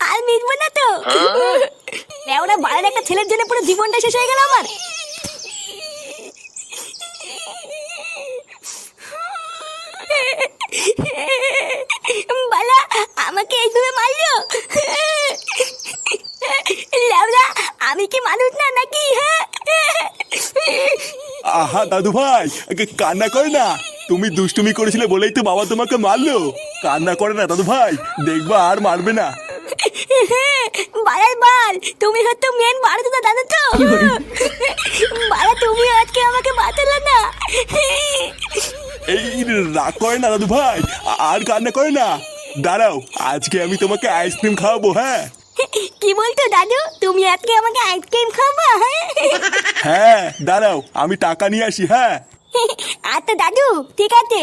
আর মিটবো না তো। ওরা বাড়ির একটা ছেলের জন্য পুরো জীবনটা শেষ হয়ে গেল আমার। বালা আমাকে এইভাবে মারলো। লেওরা আমি কি মানুষ না নাকি? আহা দাদু ভাই, কান্না করে না। তুমি দুষ্টুমি করেছিলে বলেই তো বাবা তোমাকে মারলো। কান্না করে না দাদু ভাই, দেখবা আর মারবে না। বালার বাল, তুমি হয়তো মেন মারতো না দাদা তো। বালা তুমি আজকে আমাকে বাঁচালে না। এই রাগ করে না দাদু ভাই, আর কান্না করে না। দাঁড়াও, আজকে আমি তোমাকে আইসক্রিম খাওয়াবো। হ্যাঁ কি বলতো দাদু, তুমি আজকে আমাকে আইসক্রিম খাবা? হ্যাঁ দাঁড়াও, আমি টাকা নিয়ে আসি। হ্যাঁ আচ্ছা দাদু ঠিক আছে।